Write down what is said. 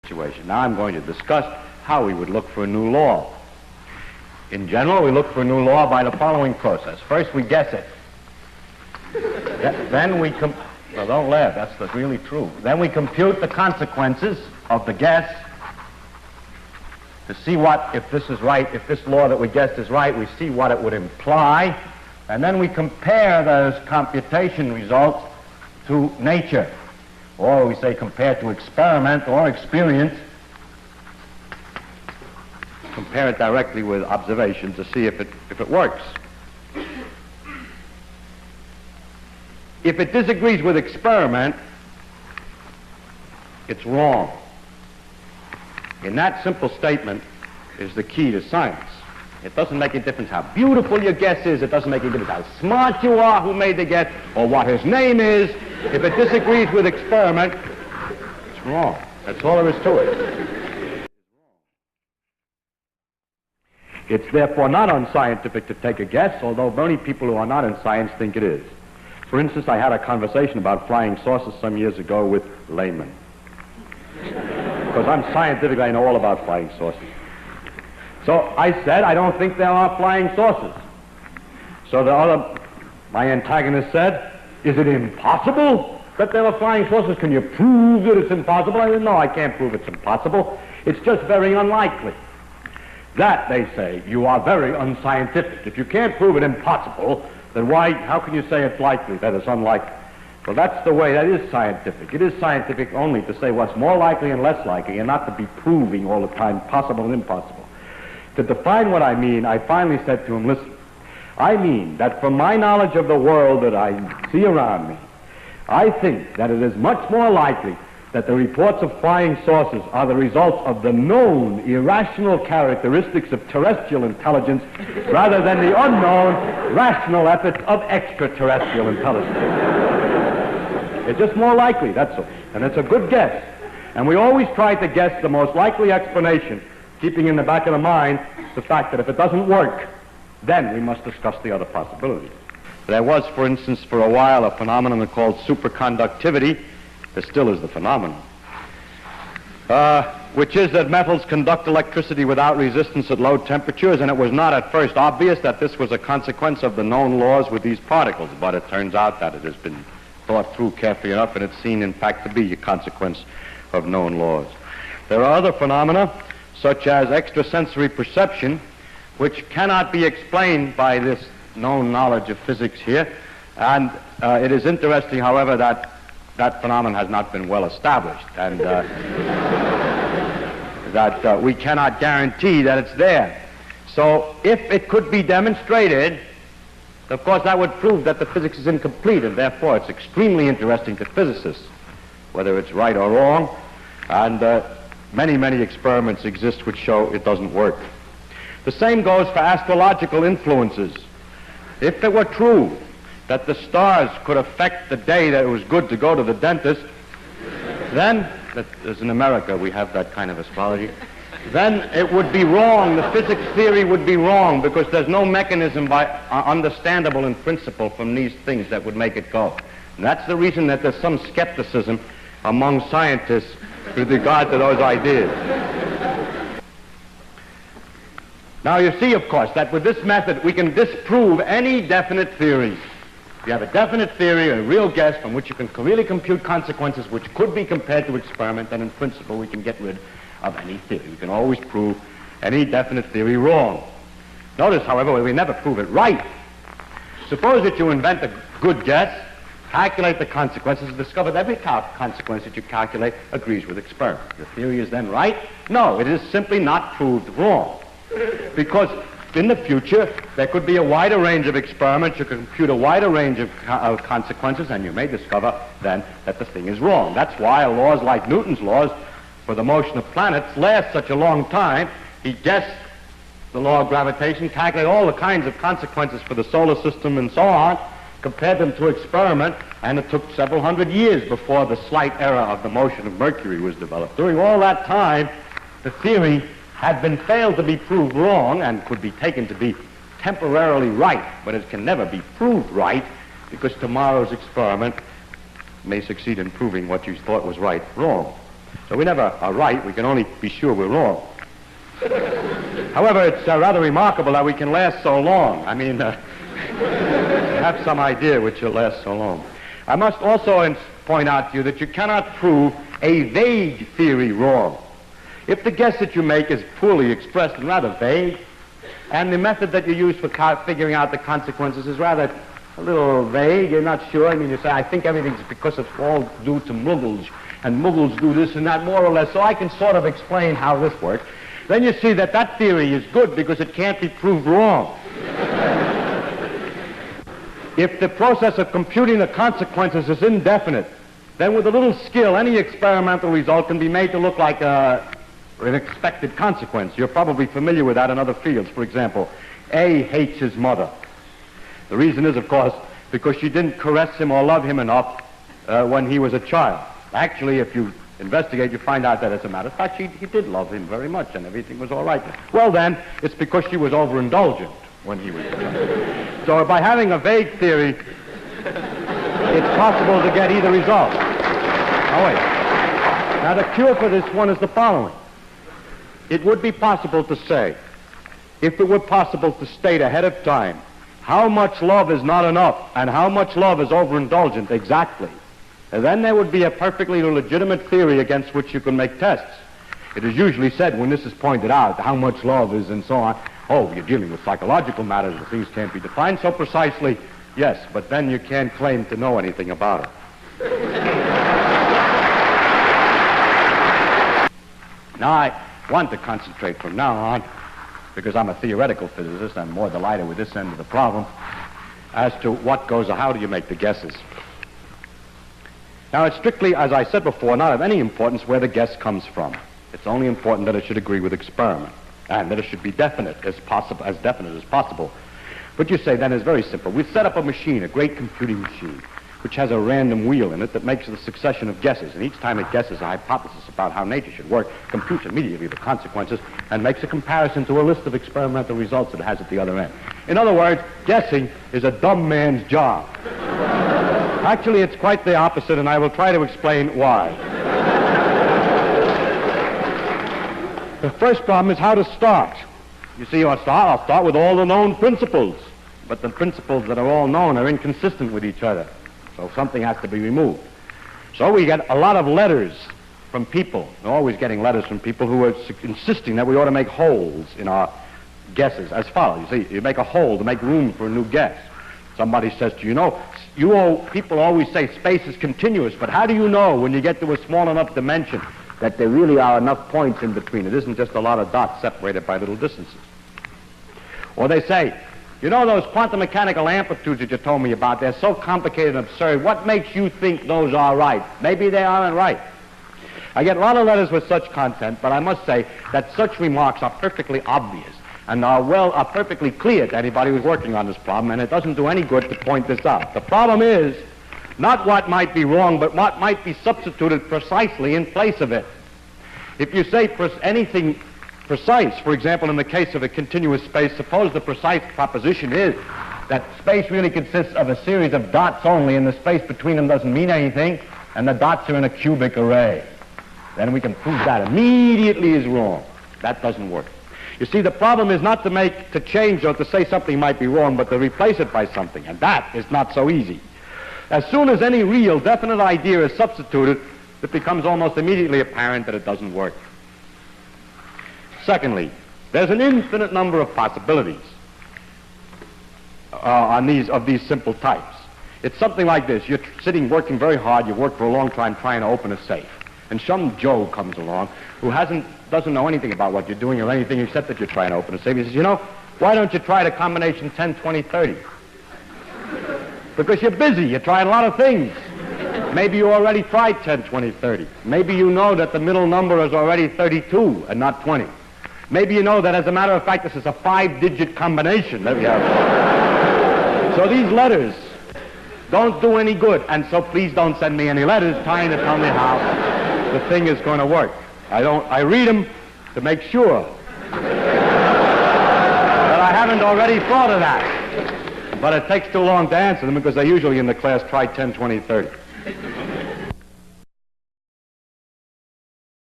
situation. Now I'm going to discuss how we would look for a new law. In general, we look for a new law by the following process. First, we guess it. Then we well, don't laugh, that's really true. Then we compute the consequences of the guess to see what, if this is right, if this law that we guessed is right, we see what it would imply, and then we compare those computation results to nature, or we say compare to experiment or experience, compare it directly with observation to see if it works. If it disagrees with experiment, it's wrong. In that simple statement is the key to science. It doesn't make a difference how beautiful your guess is, it doesn't make a difference how smart you are who made the guess, or what his name is. If it disagrees with experiment, it's wrong. That's all there is to it. It's therefore not unscientific to take a guess, although many people who are not in science think it is. For instance, I had a conversation about flying saucers some years ago with laymen. Because I'm scientific, I know all about flying saucers. So I said, I don't think there are flying saucers. So my antagonist said, is it impossible that there are flying saucers? Can you prove that it's impossible? I said, no, I can't prove it's impossible. It's just very unlikely. That, they say, you are very unscientific. If you can't prove it impossible, then how can you say it's likely, that it's unlikely? Well, that's the way, that is scientific. It is scientific only to say what's more likely and less likely, and not to be proving all the time possible and impossible. To define what I mean, I finally said to him, listen, I mean that from my knowledge of the world that I see around me, I think that it is much more likely that the reports of flying saucers are the results of the known irrational characteristics of terrestrial intelligence rather than the unknown rational efforts of extraterrestrial intelligence. It's just more likely, that's all. And it's a good guess. And we always try to guess the most likely explanation, keeping in the back of the mind the fact that if it doesn't work, then we must discuss the other possibilities. There was, for instance, for a while a phenomenon called superconductivity. There still is the phenomenon, which is that metals conduct electricity without resistance at low temperatures, and it was not at first obvious that this was a consequence of the known laws with these particles, but it turns out that it has been thought through carefully enough, and it's seen in fact to be a consequence of known laws. There are other phenomena, such as extrasensory perception, which cannot be explained by this known knowledge of physics here, and it is interesting, however, that phenomenon has not been well established, and that we cannot guarantee that it's there. So if it could be demonstrated, of course that would prove that the physics is incomplete, and therefore it's extremely interesting to physicists, whether it's right or wrong, and many, many experiments exist which show it doesn't work. The same goes for astrological influences. If it were true that the stars could affect the day that it was good to go to the dentist, then, as in America we have that kind of astrology, then it would be wrong, the physics theory would be wrong, because there's no mechanism understandable in principle from these things that would make it go. And that's the reason that there's some skepticism among scientists with regard to those ideas. Now you see, of course, that with this method we can disprove any definite theory. If you have a definite theory, a real guess from which you can really compute consequences which could be compared to experiment, then in principle we can get rid of any theory. We can always prove any definite theory wrong. Notice, however, we never prove it right. Suppose that you invent a good guess, calculate the consequences, and discover that every consequence that you calculate agrees with experiment. The theory is then right? No, it is simply not proved wrong. Because in the future, there could be a wider range of experiments, you can compute a wider range of consequences, and you may discover then that the thing is wrong. That's why laws like Newton's laws for the motion of planets last such a long time. He guessed the law of gravitation, calculated all the kinds of consequences for the solar system and so on, compared them to experiment, and it took several hundred years before the slight error of the motion of Mercury was developed. During all that time, the theory had been failed to be proved wrong and could be taken to be temporarily right, but it can never be proved right, because tomorrow's experiment may succeed in proving what you thought was right wrong. So we never are right. We can only be sure we're wrong. However, it's rather remarkable that we can last so long. I mean, have some idea which will last so long. I must also point out to you that you cannot prove a vague theory wrong. If the guess that you make is poorly expressed and rather vague, and the method that you use for figuring out the consequences is rather a little vague, you're not sure, I mean, you say, I think everything's because it's all due to Mughals, and Mughals do this and that more or less, so I can sort of explain how this works, then you see that that theory is good because it can't be proved wrong. If the process of computing the consequences is indefinite, then with a little skill, any experimental result can be made to look like an expected consequence. You're probably familiar with that in other fields. For example, A hates his mother. The reason is, of course, because she didn't caress him or love him enough when he was a child. Actually, if you investigate, you find out that, as a matter of fact, he did love him very much and everything was all right. Well, then, it's because she was overindulgent when he was a child. So by having a vague theory, it's possible to get either result. Oh, wait. Now, the cure for this one is the following. It would be possible to say, if it were possible to state ahead of time how much love is not enough and how much love is overindulgent exactly, and then there would be a perfectly legitimate theory against which you can make tests. It is usually said when this is pointed out, how much love is and so on, oh, you're dealing with psychological matters, the things can't be defined so precisely. Yes, but then you can't claim to know anything about it. Now, I want to concentrate from now on, because I'm a theoretical physicist, I'm more delighted with this end of the problem, as to what goes or how do you make the guesses. Now, it's strictly, as I said before, not of any importance where the guess comes from. It's only important that it should agree with experiment, and that it should be definite as definite as possible. What you say then is very simple. We've set up a machine, a great computing machine, which has a random wheel in it that makes a succession of guesses. And each time it guesses a hypothesis about how nature should work, computes immediately the consequences, and makes a comparison to a list of experimental results it has at the other end. In other words, guessing is a dumb man's job. Actually, it's quite the opposite, and I will try to explain why. The first problem is how to start. You see, I'll start with all the known principles, but the principles that are all known are inconsistent with each other, so something has to be removed. So we get a lot of letters from people. We're always getting letters from people who are insisting that we ought to make holes in our guesses as follows. You see, you make a hole to make room for a new guess. Somebody says to you, people always say space is continuous, but how do you know when you get to a small enough dimension that there really are enough points in between? It isn't just a lot of dots separated by little distances. Or they say, you know those quantum mechanical amplitudes that you told me about, they're so complicated and absurd. What makes you think those are right? Maybe they aren't right. I get a lot of letters with such content, but I must say that such remarks are perfectly obvious and are perfectly clear to anybody who's working on this problem, and it doesn't do any good to point this out. The problem is not what might be wrong, but what might be substituted precisely in place of it. If you say anything precise, for example, in the case of a continuous space, suppose the precise proposition is that space really consists of a series of dots only, and the space between them doesn't mean anything, and the dots are in a cubic array. Then we can prove that immediately is wrong. That doesn't work. You see, the problem is not to change or to say something might be wrong, but to replace it by something, and that is not so easy. As soon as any real, definite idea is substituted, it becomes almost immediately apparent that it doesn't work. Secondly, there's an infinite number of possibilities of these simple types. It's something like this. You're sitting working very hard, you've worked for a long time trying to open a safe, and some Joe comes along who doesn't know anything about what you're doing or anything except that you're trying to open a safe. He says, why don't you try the combination 10, 20, 30? Because you're busy, you're trying a lot of things. Maybe you already tried 10, 20, 30. Maybe you know that the middle number is already 32 and not 20. Maybe you know that, as a matter of fact, this is a 5-digit combination. There we go. So these letters don't do any good, and so please don't send me any letters trying to tell me how the thing is going to work. I read them to make sure that I haven't already thought of that. But it takes too long to answer them because I usually in the class try 10, 20, 30.